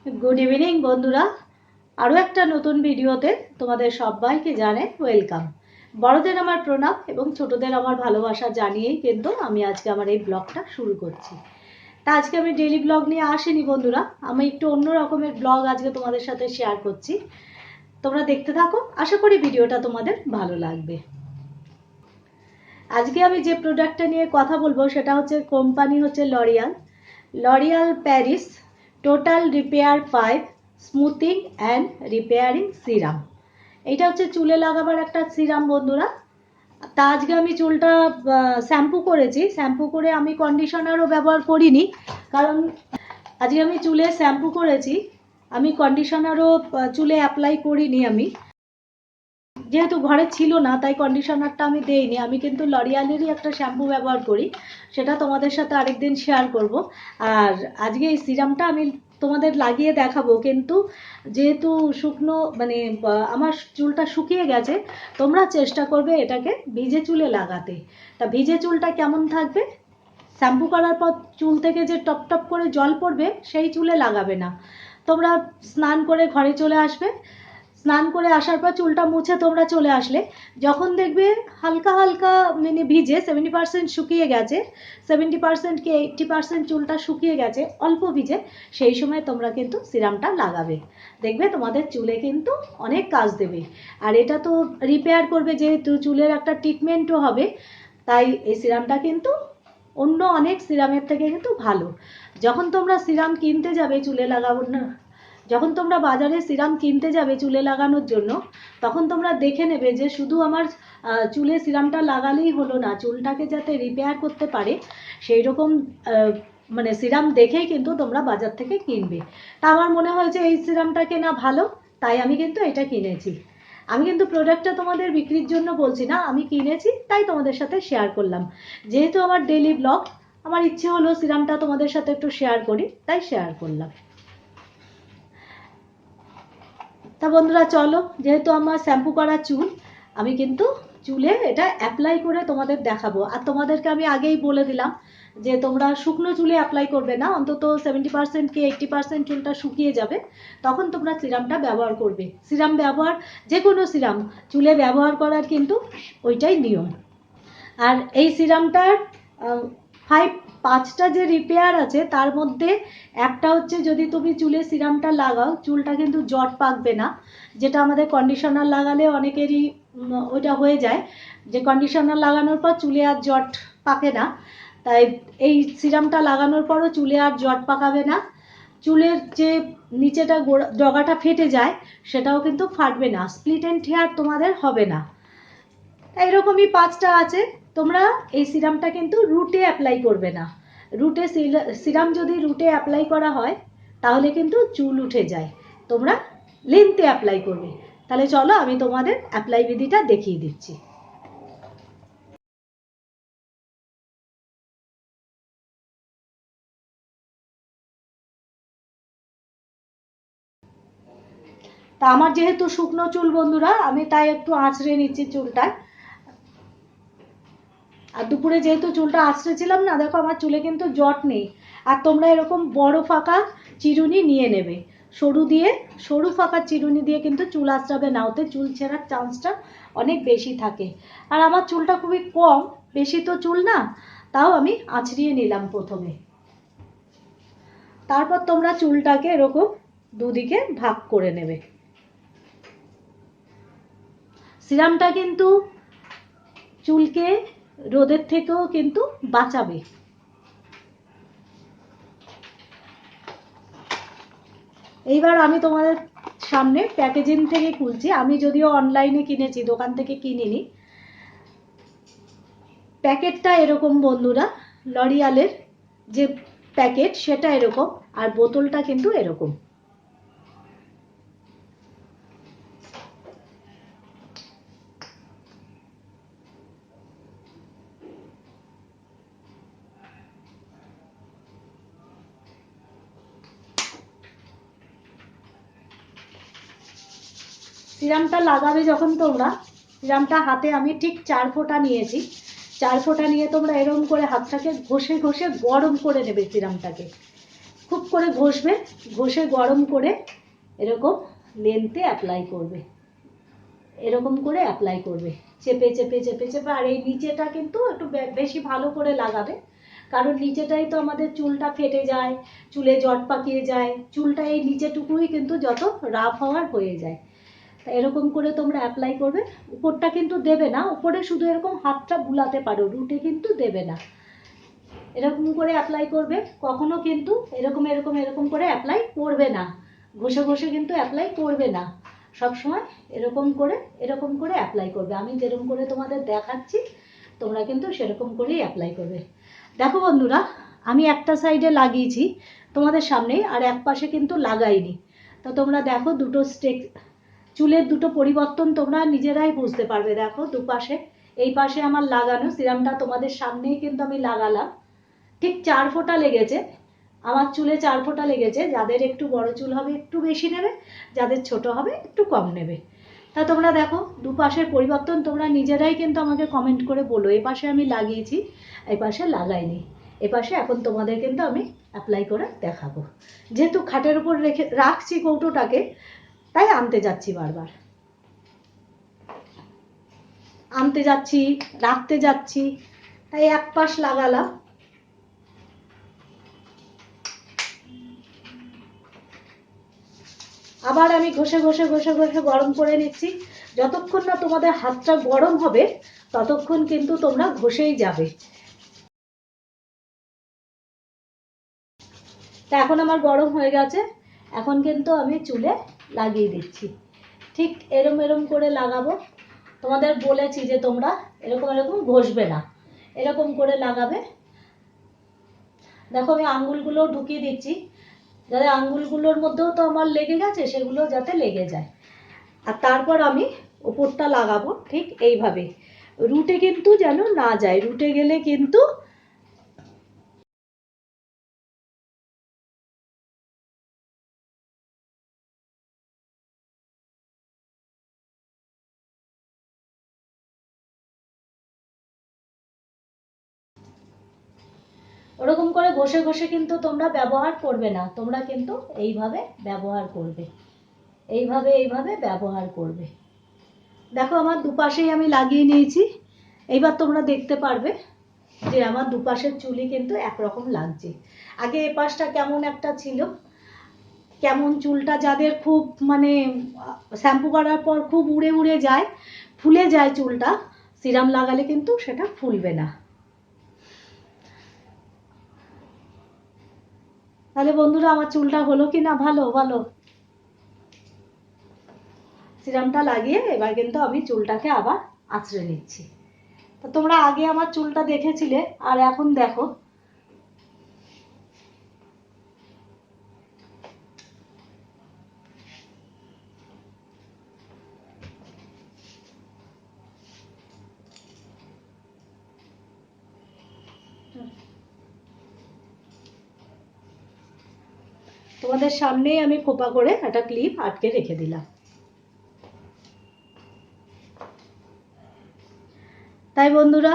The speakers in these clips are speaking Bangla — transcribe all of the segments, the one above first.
गुड इवनिंग बंधुरा आरो एक नतून भिडियोते तुम्हादेर सबाइके जानाई वेलकाम। बड़ोदेर आमार प्रणाम एबं छोटोदेर आमार भालोबासा जानिয়েই किन्तु आमी आजके आमार এই ब्लगटा शुरू करছি। ता आजके आमी डेली ब्लग निये आसिনি बंधुरा, आमी एकटु अन्य रकमेर ब्लग आजके तोमादेर साथे शेयार करছি। तोमरा देखते थाको, आशा करी भिडियोटा तोमादेर भालो लागबे। आजके आमी जे प्रोडक्टटा निये कथा बोलबो सेटा होच्छे कोम्पानी होच्छे L'Oreal Paris total repair five smoothing and repairing serum. এটা হচ্ছে চুলে লাগাবার একটা সিরাম বন্ধুরা। তা আজকে আমি চুলটা শ্যাম্পু করেছি, শ্যাম্পু করে আমি কন্ডিশনারও ব্যবহার করিনি, কারণ আজকে আমি চুলে শ্যাম্পু করেছি, আমি কন্ডিশনারও চুলে অ্যাপ্লাই করিনি। আমি যেহেতু ঘরে ছিল না তাই কন্ডিশনারটা আমি দেইনি। আমি কিন্তু লরিয়ালেরই একটা শ্যাম্পু ব্যবহার করি, সেটা তোমাদের সাথে আরেকদিন শেয়ার করব। আর আজকে এই সিরামটা আমি তোমাদের লাগিয়ে দেখাবো, কিন্তু যেহেতু শুকনো মানে আমার চুলটা শুকিয়ে গেছে, তোমরা চেষ্টা করবে এটাকে ভিজে চুলে লাগাতে। তা ভিজে চুলটা কেমন থাকবে, শ্যাম্পু করার পর চুল থেকে যে টপ টপ করে জল পড়বে সেই চুলে লাগাবে না। তোমরা স্নান করে ঘরে চলে আসবে, স্নান করে আসার পর চুলটা মুছে তোমরা চলে আসলে, যখন দেখবে হালকা হালকা মানে ভিজে 70% শুকিয়ে গেছে, 70% কি 80% চুলটা শুকিয়ে গেছে, অল্প ভিজে, সেই সময় তোমরা কিন্তু সিরামটা লাগাবে। দেখবে তোমাদের চুলে কিন্তু অনেক কাজ দেবে। আর এটা তো রিপেয়ার করবে, যেহেতু চুলের একটা ট্রিটমেন্টও হবে, তাই এই সিরামটা কিন্তু অন্য অনেক সিরামের থেকে কিন্তু ভালো। যখন তোমরা সিরাম কিনতে যাবে চুলে লাগাবো না, যখন তোমরা বাজারে সিরাম কিনতে যাবে চুলে লাগানোর জন্য, তখন তোমরা দেখে নেবে যে শুধু আমার চুলে সিরামটা লাগালেই হলো না, চুলটাকে যাতে রিপেয়ার করতে পারে সেই রকম মানে সিরাম দেখেই কিন্তু তোমরা বাজার থেকে কিনবে। তা আমার মনে হয় যে এই সিরামটা কেনা ভালো, তাই আমি কিন্তু এটা কিনেছি। আমি কিন্তু প্রোডাক্টটা তোমাদের বিক্রির জন্য বলছি না, আমি কিনেছি তাই তোমাদের সাথে শেয়ার করলাম। যেহেতু আমার ডেইলি ব্লগ, আমার ইচ্ছে হলো সিরামটা তোমাদের সাথে একটু শেয়ার করি, তাই শেয়ার করলাম। তা বন্ধুরা চলো, যেহেতু আমার শ্যাম্পু করা চুল, আমি কিন্তু চুলে এটা অ্যাপ্লাই করে তোমাদের দেখাবো। আর তোমাদেরকে আমি আগেই বলে দিলাম যে তোমরা শুকনো চুলে অ্যাপ্লাই করবে না, অন্তত 70% কি 80% চুলটা শুকিয়ে যাবে, তখন তোমরা সিরামটা ব্যবহার করবে। সিরাম ব্যবহার, যে কোনো সিরাম চুলে ব্যবহার করার কিন্তু ওইটাই নিয়ম। আর এই সিরামটার 5টা যে রিপেয়ার আছে, তার মধ্যে একটা হচ্ছে যদি তুমি চুলে সিরামটা লাগাও চুলটা কিন্তু জট পাকবে না, যেটা আমাদের কন্ডিশনার লাগালে অনেকেরই ওইটা হয়ে যায়, যে কন্ডিশনার লাগানোর পর চুলে আর জট পাকে না। তাই এই সিরামটা লাগানোর পরও চুলে আর জট পাকাবে না, চুলের যে নিচেটা ডগাটা ফেটে যায় সেটাও কিন্তু ফাটবে না, স্প্লিট এন্ড হেয়ার তোমাদের হবে না। এইরকমই 5টা আছে। তোমরা এই সিরামটা কিন্তু রুটে অ্যাপ্লাই করবে না। রুটে সিরাম যদি রুটে অ্যাপ্লাই করা হয় তাহলে কিন্তু চুল উঠে যায়, তোমরা লেন্থে অ্যাপ্লাই করবে। তাহলে চলো আমি তোমাদের অ্যাপ্লাই বিধিটা দেখিয়ে দিচ্ছি। তা আমার যেহেতু শুকনো চুল বন্ধুরা, আমি তাই একটু আঁচড়ে নিচ্ছি চুলটায়। আর দুপুরে যেহেতু চুলটা আঁচড়েছিলাম না, দেখো আমার চুলে কিন্তু জট নেই। আর তোমরা এরকম বড় ফাঁকা চিরুনি নিয়ে নেবে, সরু ফাঁকা চিরুনি দিয়ে কিন্তু চুল আঁচড়াবে না, ওতে চুল ছেঁড়ার চান্সটা অনেক বেশি থাকে। আর আমার চুলটা খুবই কম, বেশি তো চুল না, তাও আমি আঁচড়িয়ে নিলাম প্রথমে। তারপর তোমরা চুলটাকে এরকম দুদিকে ভাগ করে নেবে। সিরামটা কিন্তু চুলকে রোদের থেকেও কিন্তু বাঁচাবে। এইবার আমি তোমাদের সামনে প্যাকেজিং থেকে খুলছি। আমি যদিও অনলাইনে কিনেছি, দোকান থেকে কিনিনি। প্যাকেটটা এরকম বন্ধুরা, লরিয়ালের যে প্যাকেট সেটা এরকম, আর বোতলটা কিন্তু এরকম। সিরামটা লাগাবে যখন তোমরা, সিরামটা হাতে আমি ঠিক 4 ফোঁটা নিয়েছি, 4 ফোঁটা নিয়ে তোমরা এরকম করে হাতটাকে ঘষে ঘষে গরম করে নেবে সিরামটাকে। খুব করে ঘষবে, ঘষে গরম করে এরকম লেন্থে অ্যাপ্লাই করবে, এরকম করে অ্যাপ্লাই করবে, চেপে চেপে চেপে চেপে। আর এই নিচেটা কিন্তু একটু বেশি ভালো করে লাগাবে, কারণ নিচেটাই তো আমাদের চুলটা ফেটে যায়, চুলে জট পাকিয়ে যায়, চুলটা এই নিচেটুকুই কিন্তু যত রাফ হওয়ার হয়ে যায়। তা এরকম করে তোমরা অ্যাপ্লাই করবে। উপরটা কিন্তু দেবে না, উপরে শুধু এরকম হাতটা বুলাতে পারো, রুটে কিন্তু দেবে না। এরকম করে অ্যাপ্লাই করবে, কখনো কিন্তু এরকম এরকম এরকম করে অ্যাপ্লাই করবে না, ঘষে ঘষে কিন্তু অ্যাপ্লাই করবে না, সবসময় এরকম করে অ্যাপ্লাই করবে। আমি যেরকম করে তোমাদের দেখাচ্ছি তোমরা কিন্তু সেরকম করেই অ্যাপ্লাই করবে। দেখো বন্ধুরা, আমি একটা সাইডে লাগিয়েছি তোমাদের সামনে, আর এক পাশে কিন্তু লাগাইনি। তো তোমরা দেখো দুটো চুলের দুটো পরিবর্তন তোমরা নিজেরাই বুঝতে পারবে। দেখো দুপাশে, এই পাশে আমার লাগানো সিরামটা তোমাদের সামনেই কিন্তু আমি লাগালাম, ঠিক 4 ফোঁটা লেগেছে, আমার চুলে 4 ফোঁটা লেগেছে। যাদের একটু বড় চুল হবে একটু বেশি নেবে, যাদের ছোট হবে একটু কম নেবে। তা তোমরা দেখো দুপাশের পরিবর্তন তোমরা নিজেরাই কিন্তু আমাকে কমেন্ট করে বলো। এই পাশে আমি লাগিয়েছি, এই পাশে লাগাইনি, এ পাশে এখন তোমাদের কিন্তু আমি অ্যাপ্লাই করে দেখাবো। যেহেতু খাটের উপর রাখছি কৌটোটাকে, তাই আনতে যাচ্ছি, বারবার আনতে যাচ্ছি, রাখতে যাচ্ছি, তাই এক পাশ লাগালাম। আবার আমি ঘষে ঘষে ঘষে ঘষে গরম করে নিচ্ছি। যতক্ষণ না তোমাদের হাতটা গরম হবে ততক্ষণ কিন্তু তোমরা ঘষেই যাবে। তা এখন আমার গরম হয়ে গেছে, এখন কিন্তু আমি চুলে লাগিয়ে দিচ্ছি। ঠিক এরম এরম করে লাগাবো। তোমাদের বলেছি যে তোমরা এরকম এরকম ঘষবে না, এরকম করে লাগাবে। দেখো আমি আঙ্গুলগুলো ঢুকিয়ে দিচ্ছি, যাতে আঙ্গুলগুলোর মধ্যেও তো আমার লেগে গেছে, সেগুলো যাতে লেগে যায়। আর তারপর আমি ওপরটা লাগাবো ঠিক এইভাবে, রুটে কিন্তু যেন না যায়, রুটে গেলে কিন্তু ওরকম করে ঘষে ঘষে কিন্তু তোমরা ব্যবহার করবে না, তোমরা কিন্তু এইভাবে ব্যবহার করবে, এইভাবে এইভাবে ব্যবহার করবে। দেখো আমার দুপাশেই আমি লাগিয়ে নিয়েছি। এইবার তোমরা দেখতে পারবে যে আমার দুপাশের চুলই কিন্তু একরকম লাগছে। আগে এ পাশটা কেমন একটা ছিল, কেমন চুলটা যাদের খুব মানে শ্যাম্পু করার পর খুব উড়ে উড়ে যায়, ফুলে যায় চুলটা, সিরাম লাগালে কিন্তু সেটা ফুলবে না। তাহলে বন্ধুরা আমার চুলটা হলো কি না ভালো? ভালো। সিরামটা লাগিয়ে এবার কিন্তু আমি চুলটাকে আবার আঁচড়ে নিচ্ছি। তো তোমরা আগে আমার চুলটা দেখেছিলে, আর এখন দেখো। তোমাদের সামনেই আমি খোপা করে একটা ক্লিপ আটকে রেখে দিলাম। তাই বন্ধুরা,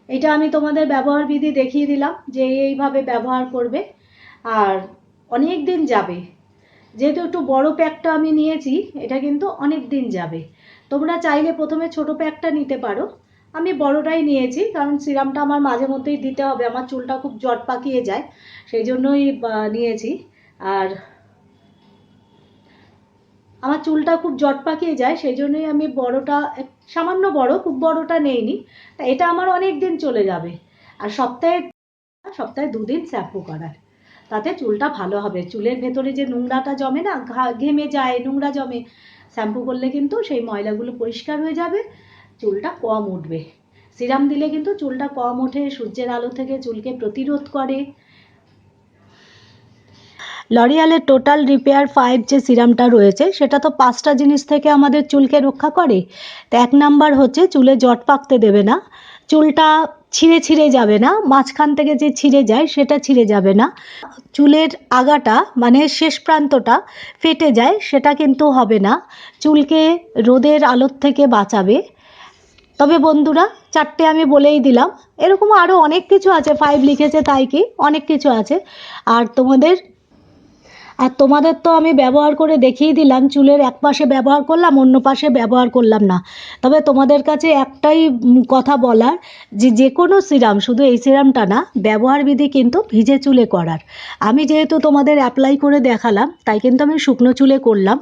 এটা আমি তোমাদের ব্যবহার বিধি দেখিয়ে দিলাম যে এইভাবে ব্যবহার করবে, আর অনেক দিন যাবে। যেহেতু একটু বড় প্যাকটা আমি নিয়েছি, এটা কিন্তু অনেক দিন যাবে। তোমরা চাইলে প্রথমে ছোট প্যাকটা নিতে পারো, আমি বড়টাই নিয়েছি, কারণ সিরামটা আমার মাঝে মধ্যেই দিতে হবে, আমার চুলটা খুব জট পাকিয়ে যায়, সেই জন্যই নিয়েছি। আর আমার চুলটা খুব জট পাকিয়ে যায়, সেই জন্যই আমি বড়টা, সামান্য বড়, খুব বড়টা নেইনি। তা এটা আমার অনেক দিন চলে যাবে। আর সপ্তাহে 2 দিন শ্যাম্পু করার, তাতে চুলটা ভালো হবে। চুলের ভেতরে যে নোংরাটা জমে না, ঘেমে যায়, নোংরা জমে, শ্যাম্পু করলে কিন্তু সেই ময়লাগুলো পরিষ্কার হয়ে যাবে, চুলটা কম উঠবে। সিরাম দিলে কিন্তু চুলটা কম ওঠে, সূর্যের আলো থেকে চুলকে প্রতিরোধ করে। লরিয়ালের টোটাল রিপেয়ার 5 যে সিরামটা রয়েছে, সেটা তো 5টা জিনিস থেকে আমাদের চুলকে রক্ষা করে। তো 1 নাম্বার হচ্ছে চুলে জট পাকতে দেবে না, চুলটা ছিঁড়ে ছিঁড়ে যাবে না, মাঝখান থেকে যে ছিঁড়ে যায় সেটা ছিঁড়ে যাবে না, চুলের আগাটা মানে শেষ প্রান্তটা ফেটে যায় সেটা কিন্তু হবে না, চুলকে রোদের আলোর থেকে বাঁচাবে। তবে বন্ধুরা, 4টে আমি বলেই দিলাম। এরকম আরও অনেক কিছু আছে, 5 লিখেছে তাই কি, অনেক কিছু আছে। আর তোমাদের তো আমি ব্যবহার করে দেখিয়ে দিলাম, চুলের এক পাশে ব্যবহার করলাম, অন্য পাশে ব্যবহার করলাম না। তবে তোমাদের কাছে একটাই কথা বলার, যে কোনো সিরাম, শুধু এই সিরামটা না, ব্যবহার বিধি কিন্তু ভিজে চুলে করার। আমি যেহেতু তোমাদের অ্যাপ্লাই করে দেখালাম, তাই কিন্তু আমি শুকনো চুলে করলাম।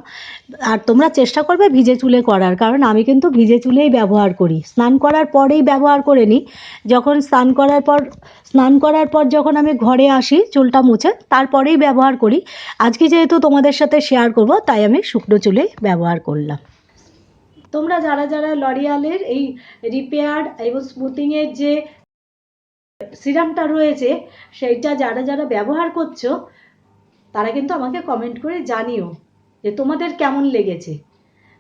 আর তোমরা চেষ্টা করবে ভিজে চুলে করার, কারণ আমি কিন্তু ভিজে চুলেই ব্যবহার করি। স্নান করার পরেই ব্যবহার করে নিই। যখন স্নান করার পর যখন আমি ঘরে আসি চুলটা মুছে, তারপরেই ব্যবহার করি। আজকে যেহেতু তোমাদের সাথে শেয়ার করব, তাই আমি শুকনো চুলেই ব্যবহার করলাম। তোমরা যারা যারা লরিয়ালের এই রিপেয়ার এবং স্মুথিংয়ের যে সিরামটা রয়েছে, সেইটা যারা যারা ব্যবহার করছো, তারা কিন্তু আমাকে কমেন্ট করে জানিও যে তোমাদের কেমন লেগেছে।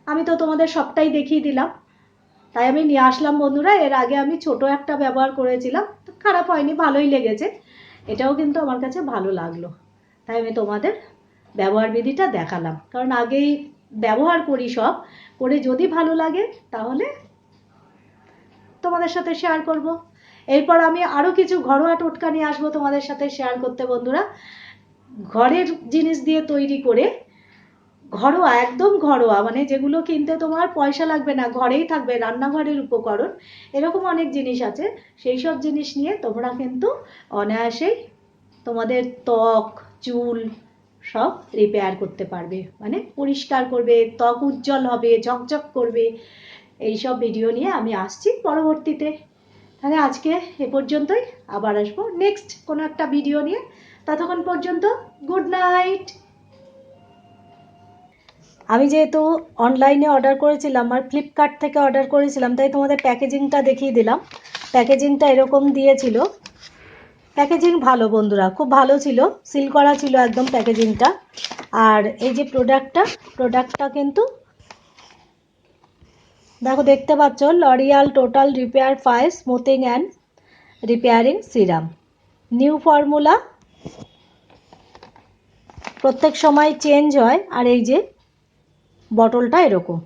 আমি তো তোমাদের সবটাই দেখিয়ে দিলাম, তাই আমি নিয়ে আসলাম বন্ধুরা। এর আগে আমি ছোট একটা ব্যবহার করেছিলাম, তো খারাপ হয়নি, ভালোই লেগেছে। এটাও কিন্তু আমার কাছে ভালো লাগলো, তাই আমি তোমাদের ব্যবহার বিধিটা দেখালাম। কারণ আগেই ব্যবহার করি, সব করে যদি ভালো লাগে তাহলে তোমাদের সাথে শেয়ার করব। এরপর আমি আরও কিছু ঘরোয়া টোটকা নিয়ে আসবো তোমাদের সাথে শেয়ার করতে বন্ধুরা। ঘরের জিনিস দিয়ে তৈরি করে, ঘরোয়া, একদম ঘরোয়া, মানে যেগুলো কিনতে তোমার পয়সা লাগবে না, ঘরেই থাকবে, রান্নাঘরের উপকরণ, এরকম অনেক জিনিস আছে। সেই সব জিনিস নিয়ে তোমরা কিন্তু অনায়াসেই তোমাদের ত্বক, চুল সব রিপেয়ার করতে পারবে, মানে পরিষ্কার করবে, ত্বক উজ্জ্বল হবে, ঝকঝক করবে। এই সব ভিডিও নিয়ে আমি আসছি পরবর্তীতে। তাহলে আজকে এ পর্যন্তই, আবার আসবো নেক্সট কোনো একটা ভিডিও নিয়ে। ততক্ষণ পর্যন্ত গুড নাইট। আমি যেহেতু অনলাইনে অর্ডার করেছিলাম আর ফ্লিপকার্ট থেকে অর্ডার করেছিলাম, তাই তোমাদের প্যাকেজিংটা দেখিয়ে দিলাম। প্যাকেজিংটা এরকম দিয়েছিল। প্যাকেজিং ভালো বন্ধুরা, খুব ভালো ছিল, সিল করা ছিল একদম প্যাকেজিংটা। আর এই যে প্রোডাক্টটা কিন্তু দেখো, দেখতে পাচ্ছ, L'Oréal total repair 5 smoothing and repairing serum, new formula, প্রত্যেক সময় চেঞ্জ হয়। আর এই যে বটলটা এরকম।